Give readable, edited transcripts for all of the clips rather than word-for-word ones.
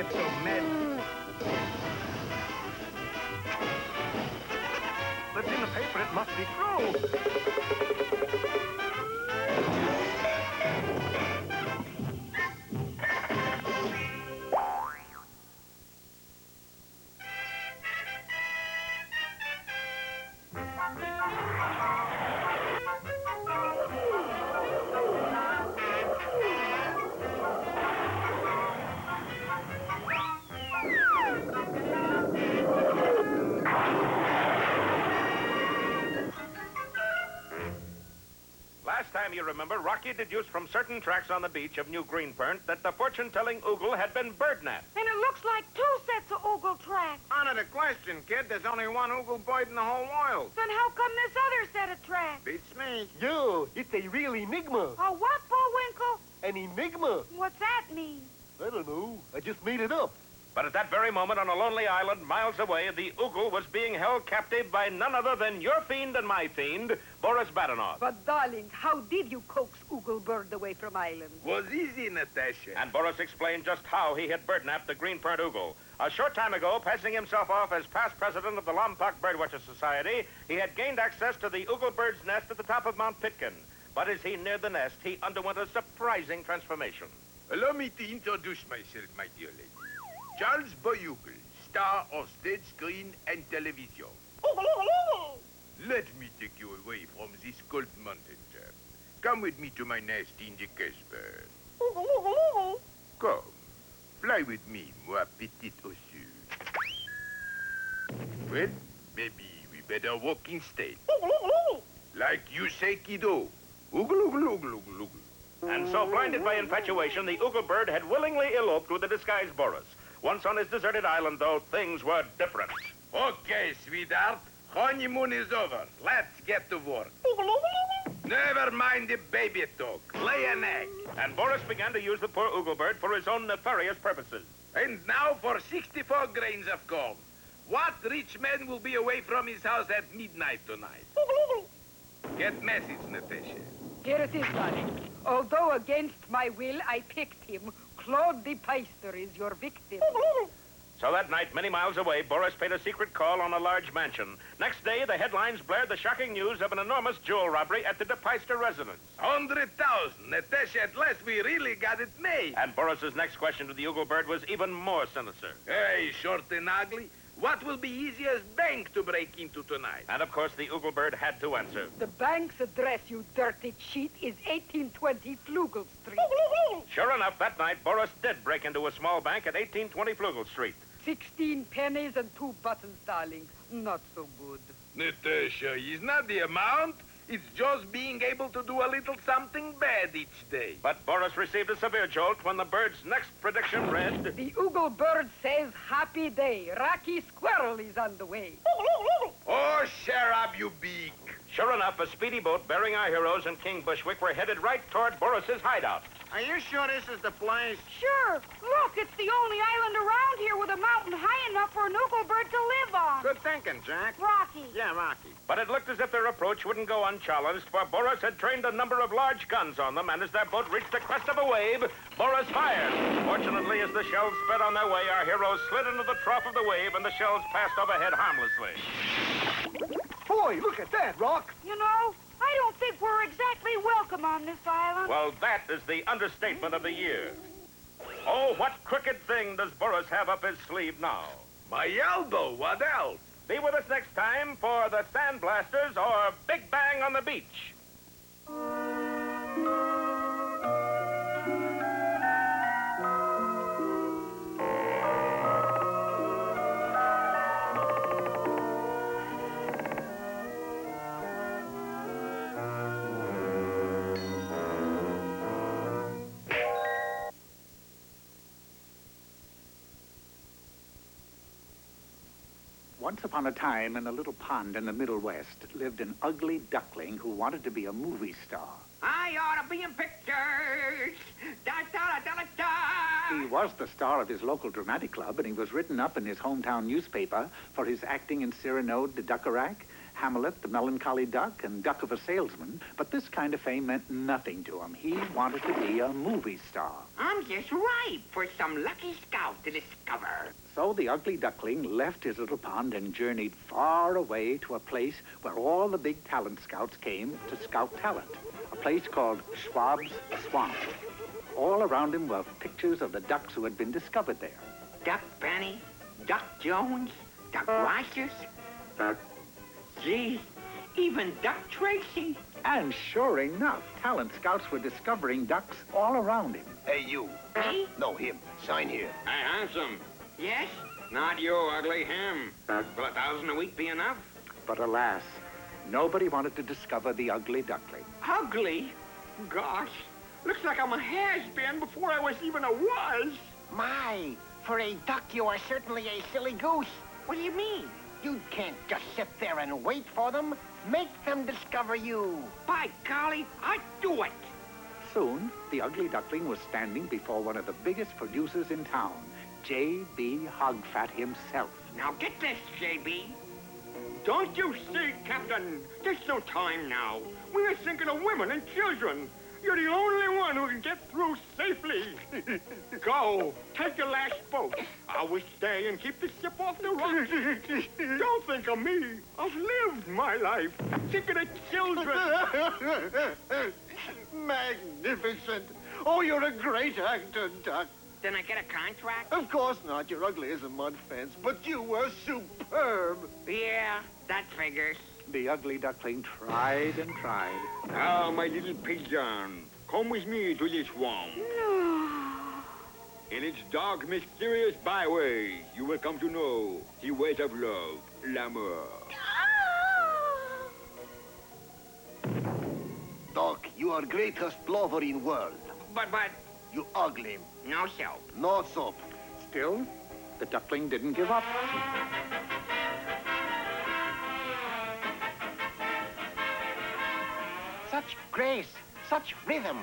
get so mad. But in the paper, it must be true. Last time, you remember, Rocky deduced from certain tracks on the beach of New Greenpernt that the fortune-telling Oogle had been bird-napped. And it looks like 2 sets of Oogle tracks. Honor the question, kid. There's only one Oogle bird in the whole world. Then how come this other set of tracks? Beats me. Yo, it's a real enigma. A what, Bullwinkle? An enigma. What's that mean? I don't know. I just made it up. But at that very moment, on a lonely island miles away, the Oogle was being held captive by none other than your fiend and my fiend, Boris Badenov. But, darling, how did you coax Oogle Bird away from island? Was easy, Natasha. And Boris explained just how he had bird-napped the Greenpernt Oogle. A short time ago, passing himself off as past president of the Lompoc Birdwatcher Society, he had gained access to the Oogle Bird's nest at the top of Mount Pitkin. But as he neared the nest, he underwent a surprising transformation. Allow me to introduce myself, my dear lady. Charles Oogle, star of stage, screen, and television. Let me take you away from this cold mountain chap. Come with me to my nest in the Casbah. Come, fly with me, moi petit ossu. Well, maybe we better walk in state. Like you say, kiddo. Oogle, oogle, oogle, oogle, oogle. And so, blinded by infatuation, the Oogle Bird had willingly eloped with the disguised Boris. Once on his deserted island, though, things were different. Okay, sweetheart. Honeymoon is over. Let's get to work. Never mind the baby talk. Lay an egg. And Boris began to use the poor Oogle Bird for his own nefarious purposes. And now for 64 grains of corn. What rich man will be away from his house at midnight tonight? Get message, Natasha. Here it is, darling. Although against my will, I picked him. Claude the Peister is your victim. So that night, many miles away, Boris paid a secret call on a large mansion. Next day, the headlines blared the shocking news of an enormous jewel robbery at the De Peister residence. 100,000. Natasha, at last we really got it made. And Boris's next question to the Oogle Bird was even more sinister. Hey, short and ugly. What will be easiest bank to break into tonight? And, of course, the Oogle Bird had to answer. The bank's address, you dirty cheat, is 1820 Flugel Street. Sure enough, that night, Boris did break into a small bank at 1820 Flugel Street. 16 pennies and 2 buttons, darling. Not so good. Natasha, it's not the amount. It's just being able to do a little something bad each day. But Boris received a severe jolt when the bird's next prediction read... The Oogle Bird says, happy day. Rocky Squirrel is on the way. Oh, shut up, you beak. Sure enough, a speedy boat bearing our heroes and King Bushwick were headed right toward Boris's hideout. Are you sure this is the place? Sure. Look, it's the only island around here with a mountain high enough for an Oogle Bird to live on. Good thinking, Jack. Rocky. Yeah, Rocky. But it looked as if their approach wouldn't go unchallenged, for Boris had trained a number of large guns on them, and as their boat reached the crest of a wave, Boris fired. Fortunately, as the shells sped on their way, our heroes slid into the trough of the wave, and the shells passed overhead harmlessly. Boy, look at that, Rock. You know, I don't think we're exactly welcome on this island. Well, that is the understatement of the year. Oh, what crooked thing does Boris have up his sleeve now? My elbow, what else? Be with us next time for the Sandblasters or Big Bang on the Beach. Once upon a time, in a little pond in the Middle West, lived an ugly duckling who wanted to be a movie star. I ought to be in pictures. Da, da, da, da, da. He was the star of his local dramatic club, and he was written up in his hometown newspaper for his acting in Cyrano de Duckerac, Hamlet, the melancholy duck, and duck of a salesman, but this kind of fame meant nothing to him. He wanted to be a movie star. I'm just ripe for some lucky scout to discover. So the ugly duckling left his little pond and journeyed far away to a place where all the big talent scouts came to scout talent, a place called Schwab's Swamp. All around him were pictures of the ducks who had been discovered there. Duck Benny, Duck Jones, Duck Rogers. Gee, even Duck Tracy. And sure enough, talent scouts were discovering ducks all around him. Hey, you. Me? No, him. Sign here. Hey, handsome. Yes? Not you, ugly, him. Will 1,000 a week be enough? But alas, nobody wanted to discover the ugly duckling. Ugly? Gosh, looks like I'm a has-been before I was even a was. My, for a duck, you are certainly a silly goose. What do you mean? You can't just sit there and wait for them. Make them discover you. By golly, I'd do it. Soon, the ugly duckling was standing before one of the biggest producers in town, J.B. Hogfat himself. Now get this, J.B. Don't you see, Captain? There's no time now. We are thinking of women and children. You're the only one who can get through safely. Go, take your last boat. I will stay and keep the ship off the rocks. Don't think of me. I've lived my life. Think of the children. Magnificent. Oh, you're a great actor, Duck. Then I get a contract? Of course not. You're ugly as a mud fence, but you were superb. Yeah, that figures. The ugly duckling tried and tried. Now, my little pigeon, come with me to this swamp. No. In its dark, mysterious byways, you will come to know the ways of love, l'amour. Doc, you are greatest lover in world. But, You ugly. no soap. No soap. Still, the duckling didn't give up. Such grace, such rhythm.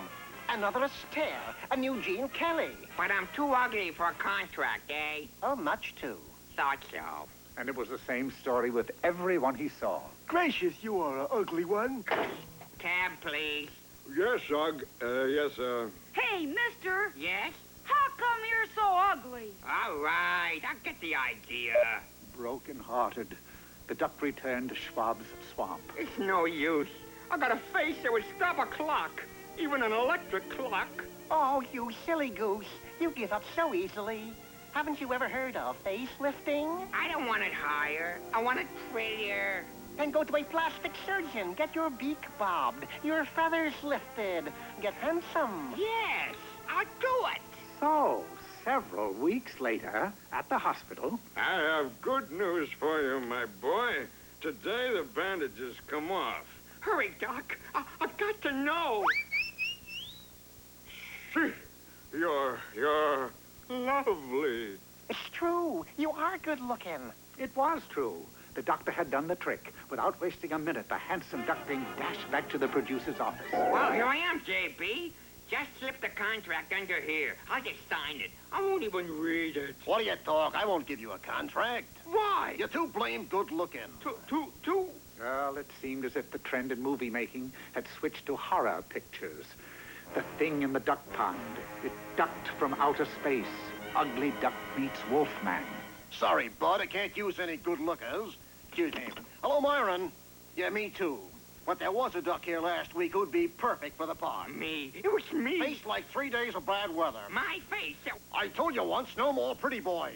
Another Astaire, a new Gene Kelly. But I'm too ugly for a contract, eh? Oh, much too. Thought so. And it was the same story with everyone he saw. Gracious, you are an ugly one. Tab, please. Yes, Ugg. Yes, Hey, mister, Yes? how come you're so ugly? All right, I get the idea. Broken-hearted, the duck returned to Schwab's Swamp. It's no use. I got a face that would stop a clock, even an electric clock. Oh, you silly goose. You give up so easily. Haven't you ever heard of facelifting? I don't want it higher. I want it prettier. Then go to a plastic surgeon. Get your beak bobbed, your feathers lifted. Get handsome. Yes, I'll do it. So, several weeks later, at the hospital, I have good news for you, my boy. Today the bandages come off. Hurry, Doc. I've got to know. You're lovely. It's true. You are good looking. it was true. The doctor had done the trick. Without wasting a minute, the handsome duckling dashed back to the producer's office. Well, here I am, J.B. Just slip the contract under here. I'll just sign it. I won't even read it. What do you talk? I won't give you a contract. Why? You're too blame good looking. Two? Well, it seemed as if the trend in movie making had switched to horror pictures. The thing in the duck pond. It ducked from outer space. Ugly duck meets Wolfman. Sorry, bud. I can't use any good lookers. Excuse me. Hello, Myron. Yeah, me too. But there was a duck here last week who'd be perfect for the pond. Me. It was me. Face like 3 days of bad weather. My face. I told you once, no more pretty boys.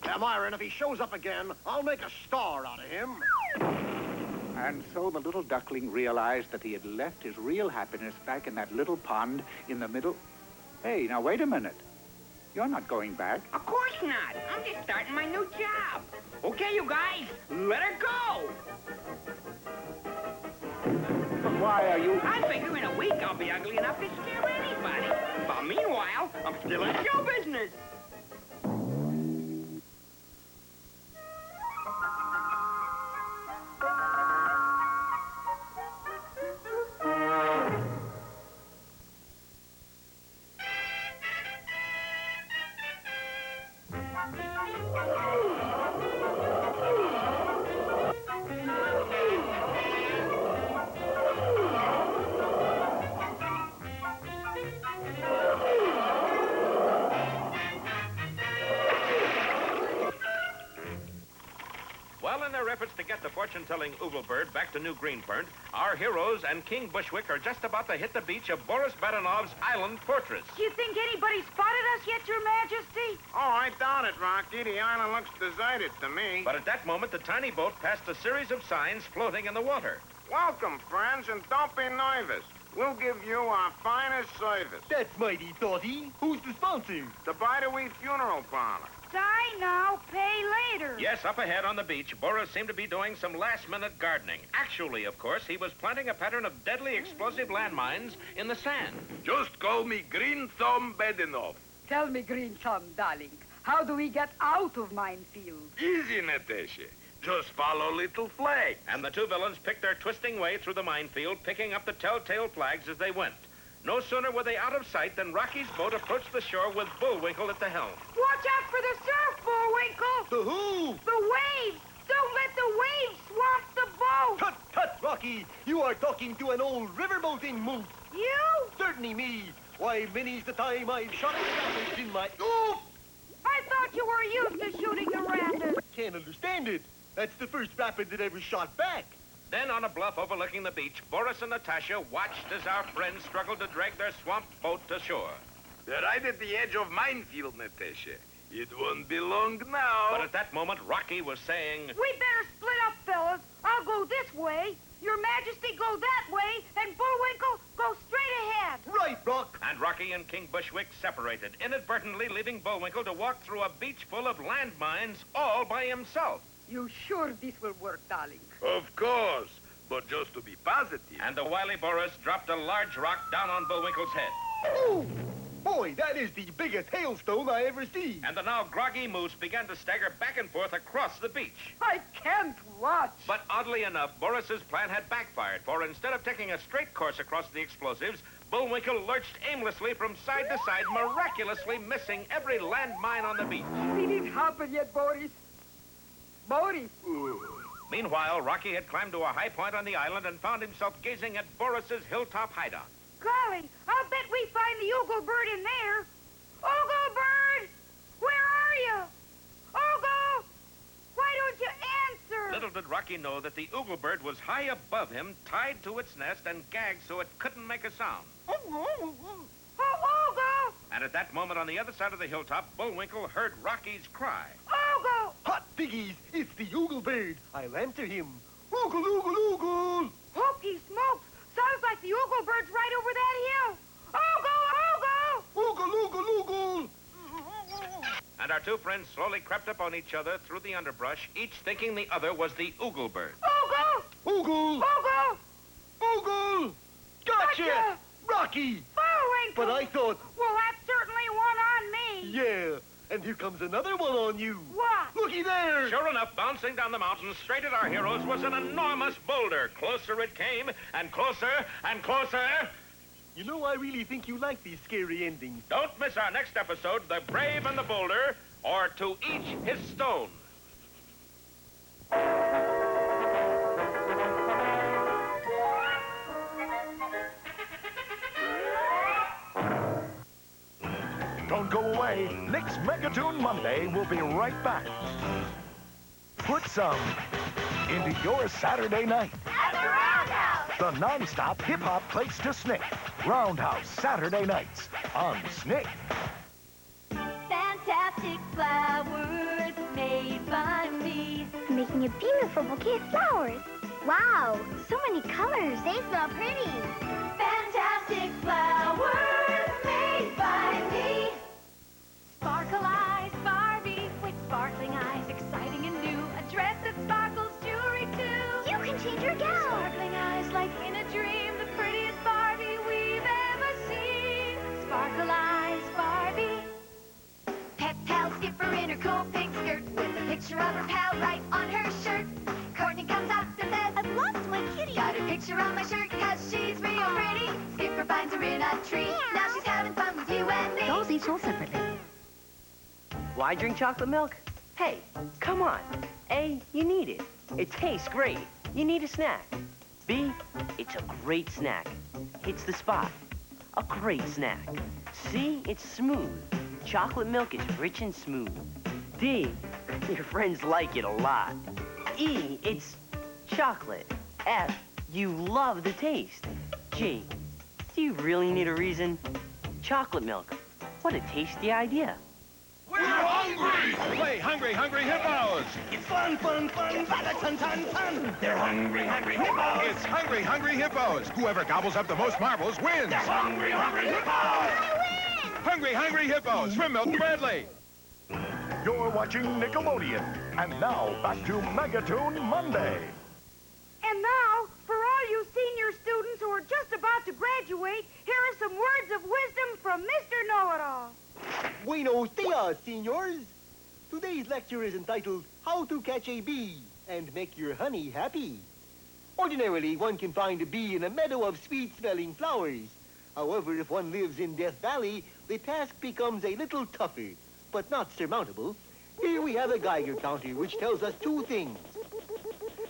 Now, Myron, if he shows up again, I'll make a star out of him. And so the little duckling realized that he had left his real happiness back in that little pond in the middle. Hey, now wait a minute. You're not going back. Of course not. I'm just starting my new job. Okay, you guys, let her go. But why are you... I figure in a week I'll be ugly enough to scare anybody. But meanwhile, I'm still in show business. get the fortune-telling Oogle Bird back to New Greenpernt, our heroes and King Bushwick are just about to hit the beach of Boris Badanov's island fortress. Do you think anybody spotted us yet, Your Majesty? Oh, I doubt it, Rocky. The island looks deserted to me. But at that moment, the tiny boat passed a series of signs floating in the water. Welcome, friends, and don't be nervous. We'll give you our finest service. That's mighty thoughty. Who's the sponsor? The Bide-A-Wee Funeral Parlor. Die now, pay later. Yes, up ahead on the beach, Boris seemed to be doing some last-minute gardening. Actually, of course, he was planting a pattern of deadly explosive landmines in the sand. Just call me Green Thumb Badenoff. Tell me, Green Thumb, darling, how do we get out of minefield? Easy, Natasha. Just follow little flags. And the two villains picked their twisting way through the minefield, picking up the telltale flags as they went. No sooner were they out of sight than Rocky's boat approached the shore with Bullwinkle at the helm. Watch out for the surf, Bullwinkle. The who? The waves. Don't let the waves swamp the boat. Tut, tut, Rocky. You are talking to an old riverboating moose. You? Certainly me. Why, many's the time I've shot at rapids in my... Oh! I thought you were used to shooting the rapids. Can't understand it. That's the first rapid that ever shot back. Then, on a bluff overlooking the beach, Boris and Natasha watched as our friends struggled to drag their swamp boat to shore. They're right at the edge of minefield, Natasha. It won't be long now. But at that moment, Rocky was saying, We better split up, fellas. I'll go this way. Your Majesty go that way, and Bullwinkle go straight ahead. Right, Rock. And Rocky and King Bushwick separated, inadvertently leaving Bullwinkle to walk through a beach full of landmines all by himself. You sure this will work, darling? Of course, but just to be positive. And the wily Boris dropped a large rock down on Bullwinkle's head. Oh! Boy, that is the biggest hailstone I ever seen. And the now groggy moose began to stagger back and forth across the beach. I can't watch. But oddly enough, Boris's plan had backfired, for instead of taking a straight course across the explosives, Bullwinkle lurched aimlessly from side to side, miraculously missing every landmine on the beach. Did it happen yet, Boris? Boris! Meanwhile, Rocky had climbed to a high point on the island and found himself gazing at Boris's hilltop hideout. Golly, I'll bet we find the Oogle Bird in there. Oogle Bird! Where are you? Oogle! Why don't you answer? Little did Rocky know that the Oogle Bird was high above him, tied to its nest and gagged so it couldn't make a sound. Oh, Oogle! And at that moment on the other side of the hilltop, Bullwinkle heard Rocky's cry. Oogle! Hot piggies, it's the Oogle Bird. I'll answer him. Oogle, oogle, oogle! Hokey smokes! Sounds like the Oogle Bird's right over that hill. Oogle! Oogle! Oogle, oogle, oogle! And our two friends slowly crept up on each other through the underbrush, each thinking the other was the Oogle Bird. Oogle! Oogle! Oogle! Oogle! Gotcha! Rocky! Bullwinkle! But I thought... Well, that's certainly one on me. Yeah, and here comes another one on you. What? Looky there! Sure enough, bouncing down the mountain straight at our heroes was an enormous boulder. Closer it came, and closer, and closer. You know, I really think you like these scary endings. Don't miss our next episode, The Brave and the Boulder, or To Each His Stone. Don't go away. Nick's Megatoon Monday will be right back. Put some into your Saturday night. At the Roundhouse! The non-stop hip-hop place to snick. Roundhouse Saturday nights on Snick. Fantastic flowers made by me. Making a beautiful bouquet of flowers. Wow, so many colors. They smell pretty. Fantastic flowers made by me. Sparkle eyes Barbie with sparkling eyes, exciting and new. A dress that sparkles, jewelry too. You can change your gown. Sparkling eyes like in a dream, the prettiest Barbie we've ever seen. Sparkle eyes Barbie. Pet pal skipper in her cool pink skirt with a picture of her pal right on her shirt. Courtney comes up and says, I've lost my kitty. got her picture on my shirt cause she's real pretty. Skipper finds her in a tree. Now she's having fun with you and me. Those each sold separately. Why drink chocolate milk? Hey, come on. A, you need it. It tastes great. You need a snack. B, it's a great snack. Hits the spot. A great snack. C, it's smooth. Chocolate milk is rich and smooth. D, your friends like it a lot. E, it's chocolate. F, you love the taste. G, do you really need a reason? Chocolate milk. What a tasty idea. We're hungry! Play Hungry, Hungry Hippos! It's fun, fun, fun, fun, fun. They're hungry, hungry hippos. It's Hungry, Hungry Hippos! Whoever gobbles up the most marbles wins! They're hungry, hungry hippos. I win! Hungry, Hungry Hippos from Milton Bradley. You're watching Nickelodeon. And now, back to Megatoon Monday. And now, for all you senior students who are just about to graduate, here are some words of wisdom from Mr. Know-It-All. Buenos dias, senors. Today's lecture is entitled How to Catch a Bee and Make Your Honey Happy. Ordinarily, one can find a bee in a meadow of sweet-smelling flowers. However, if one lives in Death Valley, the task becomes a little tougher, but not surmountable. Here we have a Geiger counter, which tells us two things.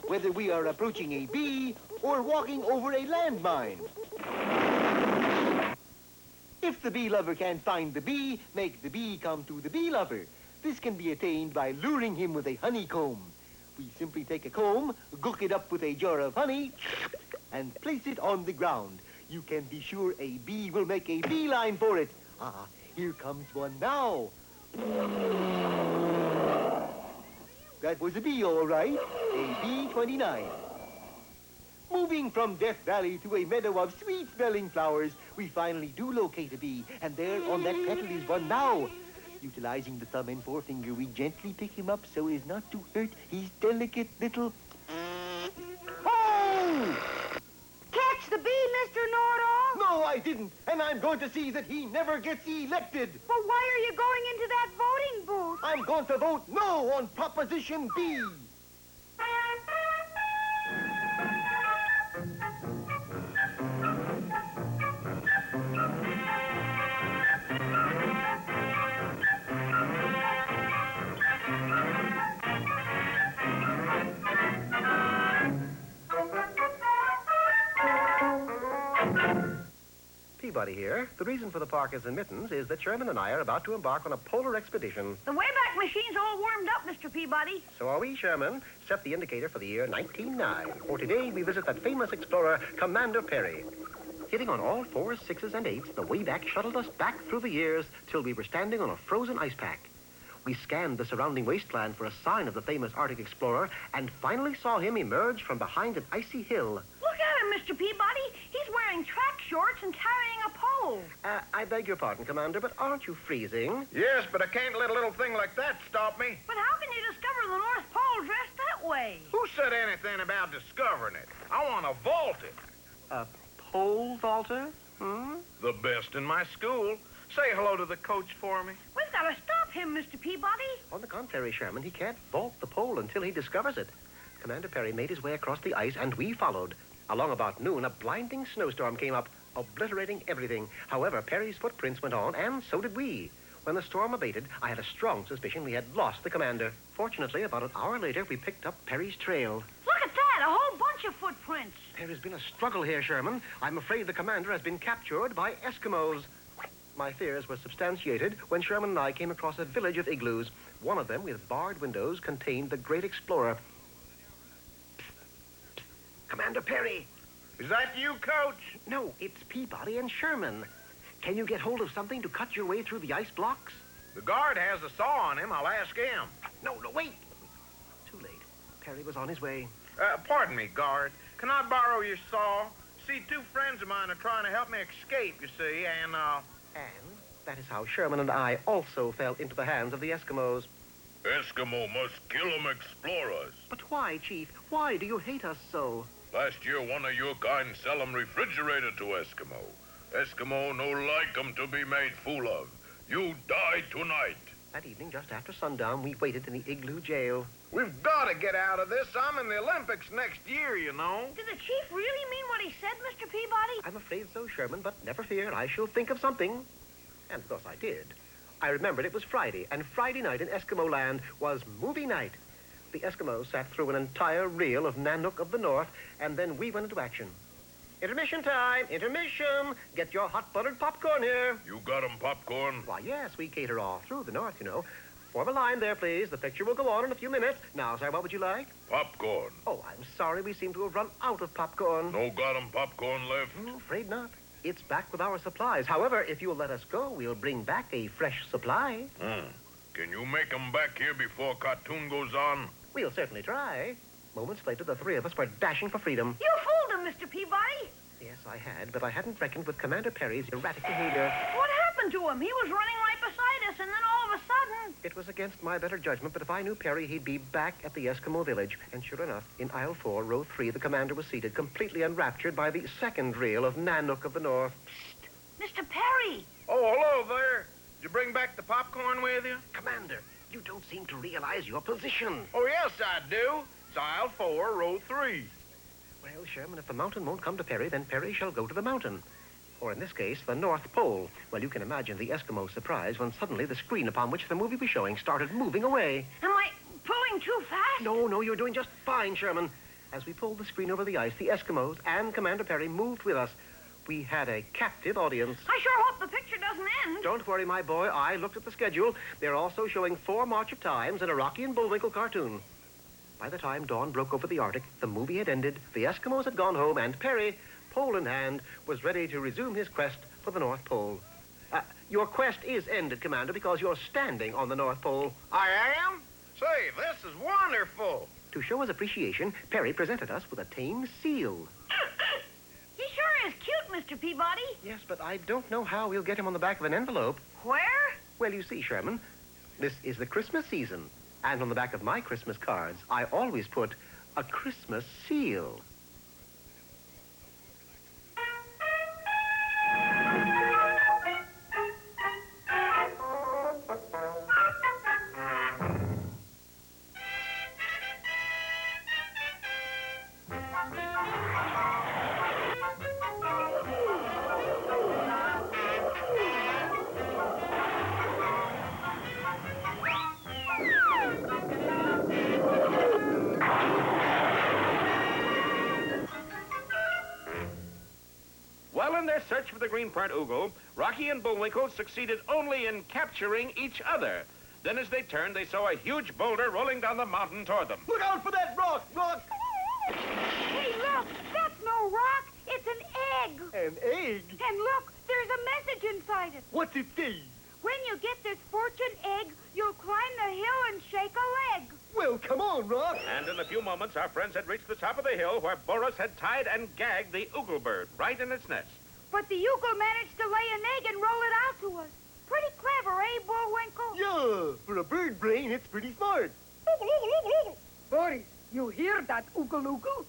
Whether we are approaching a bee or walking over a landmine. If the bee lover can't find the bee, make the bee come to the bee lover. This can be attained by luring him with a honeycomb. We simply take a comb, gook it up with a jar of honey, and place it on the ground. You can be sure a bee will make a beeline for it. Ah, here comes one now. That was a bee, all right. A bee-29. Moving from Death Valley to a meadow of sweet-smelling flowers, we finally do locate a bee, and there on that petal is one now. Utilizing the thumb and forefinger, we gently pick him up so as not to hurt his delicate little... Oh! Catch the bee, Mr. Know-It-All? No, I didn't, and I'm going to see that he never gets elected. But why are you going into that voting booth? I'm going to vote no on Proposition B. Peabody here. The reason for the parker's admittance is that Sherman and I are about to embark on a polar expedition. The Wayback Machine's all warmed up, Mr. Peabody. So are we, Sherman. Set the indicator for the year 1909. For today, we visit that famous explorer, Commander Perry. Hitting on all 4s, 6s, and 8s, the Wayback shuttled us back through the years till we were standing on a frozen ice pack. We scanned the surrounding wasteland for a sign of the famous Arctic explorer and finally saw him emerge from behind an icy hill. Look at him, Mr. Peabody. He's wearing track shorts and carrying a pole. I beg your pardon, Commander, but aren't you freezing? Yes, but I can't let a little thing like that stop me. But how can you discover the North Pole dressed that way? Who said anything about discovering it? I want to vault it. A pole vaulter? Hmm? The best in my school. Say hello to the coach for me. We've got to stop him, Mr. Peabody. On the contrary, Sherman, he can't vault the pole until he discovers it. Commander Perry made his way across the ice, and we followed. Along about noon, a blinding snowstorm came up, obliterating everything. However, Perry's footprints went on, and so did we. When the storm abated, I had a strong suspicion we had lost the commander. Fortunately, about an hour later, we picked up Perry's trail. Look at that, a whole bunch of footprints. There has been a struggle here, Sherman. I'm afraid the commander has been captured by Eskimos. My fears were substantiated when Sherman and I came across a village of igloos. One of them, with barred windows, contained the great explorer. Commander Perry! Is that you, Coach? No, it's Peabody and Sherman. Can you get hold of something to cut your way through the ice blocks? The guard has a saw on him. I'll ask him. No, wait! Too late. Perry was on his way. Pardon me, guard. Can I borrow your saw? See, two friends of mine are trying to help me escape, you see, and that is how Sherman and I also fell into the hands of the Eskimos. Eskimo must kill 'em explorers. But why, Chief? Why do you hate us so? Last year, one of your kind sell 'em refrigerator to Eskimo. Eskimo no like 'em to be made fool of. You die tonight. That evening, just after sundown, we waited in the igloo jail. We've got to get out of this. I'm in the Olympics next year, you know. Did the chief really mean what he said, Mr. Peabody? I'm afraid so, Sherman, but never fear. I shall think of something. And of course I did. I remembered it was Friday, and Friday night in Eskimo land was movie night. The Eskimos sat through an entire reel of Nanook of the North, and then we went into action. Intermission time! Intermission! Get your hot buttered popcorn here. You got 'em popcorn? Why, yes, we cater all through the North, you know. Form a line there, please. The picture will go on in a few minutes. Now, sir, what would you like? Popcorn. Oh, I'm sorry. We seem to have run out of popcorn. No got 'em popcorn left? Oh, afraid not. It's back with our supplies. However, if you'll let us go, we'll bring back a fresh supply. Can you make 'em back here before cartoon goes on? We'll certainly try. Moments later, the three of us were dashing for freedom. You fooled him, Mr. Peabody. Yes, I had, but I hadn't reckoned with Commander Perry's erratic behavior. What happened to him? He was running right beside us, and then all of a sudden... It was against my better judgment, but if I knew Perry, he'd be back at the Eskimo village. And sure enough, in aisle 4, row 3, the commander was seated, completely enraptured by the second reel of Nanook of the North. Mr. Perry! Oh, hello there. Did you bring back the popcorn with you? Commander, you don't seem to realize your position. Oh, yes, I do. It's aisle 4, row 3. Well, Sherman, if the mountain won't come to Perry, then Perry shall go to the mountain. Or in this case, the North Pole. Well, you can imagine the Eskimo's surprise when suddenly the screen upon which the movie was showing started moving away. Am I pulling too fast? No, you're doing just fine, Sherman. As we pulled the screen over the ice, the Eskimos and Commander Perry moved with us. We had a captive audience. I sure hope the picture doesn't end. Don't worry, my boy. I looked at the schedule. They're also showing 4 March of Times and a Rocky and Bullwinkle cartoon. By the time dawn broke over the Arctic, the movie had ended, the Eskimos had gone home, and Perry, pole in hand, was ready to resume his quest for the North Pole. Your quest is ended, Commander, because you're standing on the North Pole. I am? Say, this is wonderful. To show his appreciation, Perry presented us with a tame seal. He sure is cute, Mr. Peabody. Yes, but I don't know how we'll get him on the back of an envelope. Where? Well, you see, Sherman, this is the Christmas season. And on the back of my Christmas cards, I always put a Christmas seal. While in their search for the Greenpernt Oogle, Rocky and Bullwinkle succeeded only in capturing each other. Then as they turned, they saw a huge boulder rolling down the mountain toward them. Look out for that rock! Hey, look, that's no rock. It's an egg. An egg? And look, there's a message inside it. What's it say? When you get this fortune egg, you'll climb the hill and shake a leg. Well, come on, Rock. And in a few moments, our friends had reached the top of the hill where Boris had tied and gagged the Oogle bird right in its nest. But the Oogle managed to lay an egg and roll it out to us. Pretty clever, eh, Bullwinkle? Yeah, for a bird brain, it's pretty smart. Boris, you hear that, Oogle?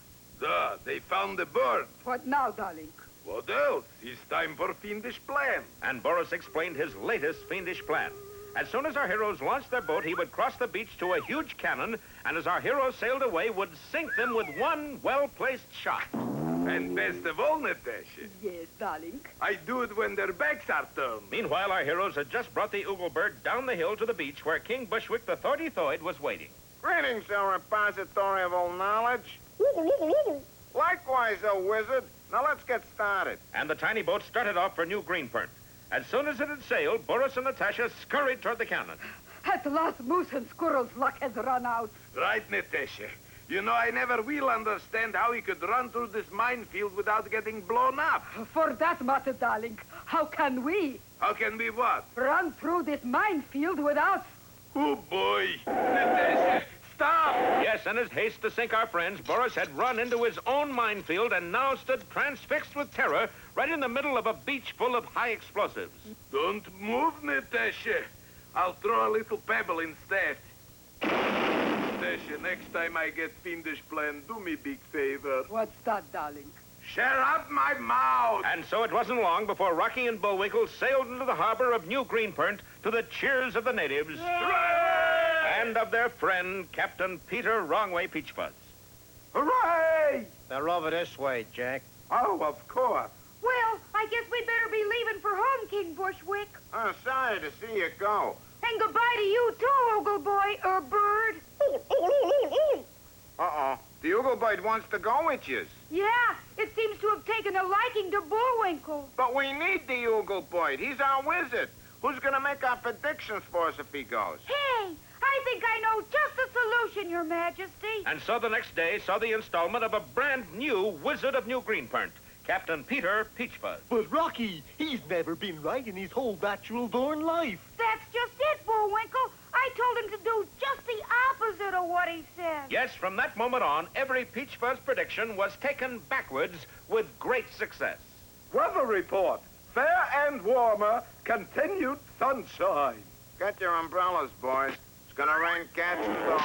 They found the bird. What now, darling? What else? It's time for fiendish plan. And Boris explained his latest fiendish plan. As soon as our heroes launched their boat, he would cross the beach to a huge cannon, and as our heroes sailed away, would sink them with one well-placed shot. And best of all, Natasha, Yes, darling. I do it when their backs are turned. Meanwhile, our heroes had just brought the Oogle bird down the hill to the beach where King Bushwick the Thorty-Thoid was waiting. Greetings, O repository of all knowledge. Likewise, O wizard. Now let's get started. And the tiny boat started off for New Greenpernt. As soon as it had sailed, Boris and Natasha scurried toward the cannon. At last, Moose and Squirrel's luck has run out. Right, Natasha. You know, I never will understand how he could run through this minefield without getting blown up. For that matter, darling, how can we? How can we what? Run through this minefield without... Oh, boy. Natasha, stop! Yes, in his haste to sink our friends, Boris had run into his own minefield and now stood transfixed with terror right in the middle of a beach full of high explosives. Don't move, Natasha. I'll throw a little pebble instead. Natasha, next time I get fiendish plan, do me big favor. What's that, darling? Shut up my mouth! And so it wasn't long before Rocky and Bullwinkle sailed into the harbor of New Greenpernt to the cheers of the natives and of their friend, Captain Peter Wrongway Peachfuzz. Hooray! They're over this way, Jack. Oh, of course. Well, I guess we better be leaving for home, King Bushwick. Sorry to see you go. And goodbye to you, too, Oogle boy, or bird. Uh-oh. The Oogle bird wants to go with you. Yeah, it seems to have taken a liking to Bullwinkle. But we need the Oogle bird. He's our wizard. Who's gonna make our predictions for us if he goes? Hey, I think I know just the solution, Your Majesty. And so the next day saw the installment of a brand new Wizard of New Greenpernt, Captain Peter Peachfuzz. But Rocky, he's never been right in his whole natural-born life. That's just it, Bullwinkle. I told him to do just the opposite of what he said. Yes, from that moment on, every Peachfuzz prediction was taken backwards with great success. Weather report. Fair and warmer. Continued sunshine. Get your umbrellas, boys. It's gonna rain cats and dogs.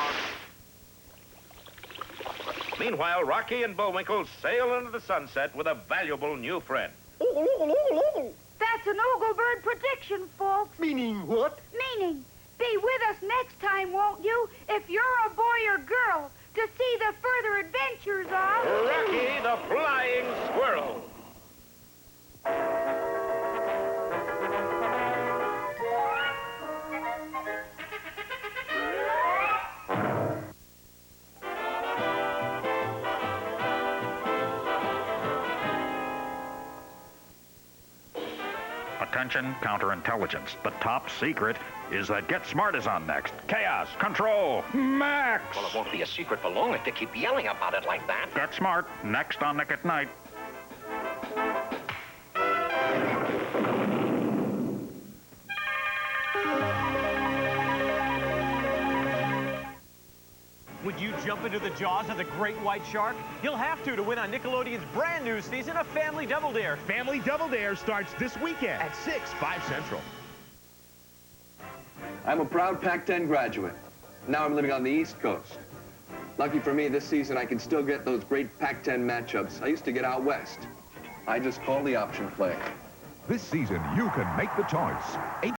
Meanwhile, Rocky and Bullwinkle sail into the sunset with a valuable new friend. That's an Oogle bird prediction, folks. Meaning what? Meaning, be with us next time, won't you, if you're a boy or girl, to see the further adventures of... Rocky the Flying Squirrel. Attention, counterintelligence. The top secret is that Get Smart is on next. Chaos, Control, Max! Well, it won't be a secret for long if they keep yelling about it like that. Get Smart, next on Nick at Night. Would you jump into the jaws of the great white shark? You'll have to win on Nickelodeon's brand new season of Family Double Dare. Family Double Dare starts this weekend at 6, 5 Central. I'm a proud Pac-10 graduate. Now I'm living on the East Coast. Lucky for me, this season I can still get those great Pac-10 matchups I used to get out west. I just call the option play. This season, you can make the choice.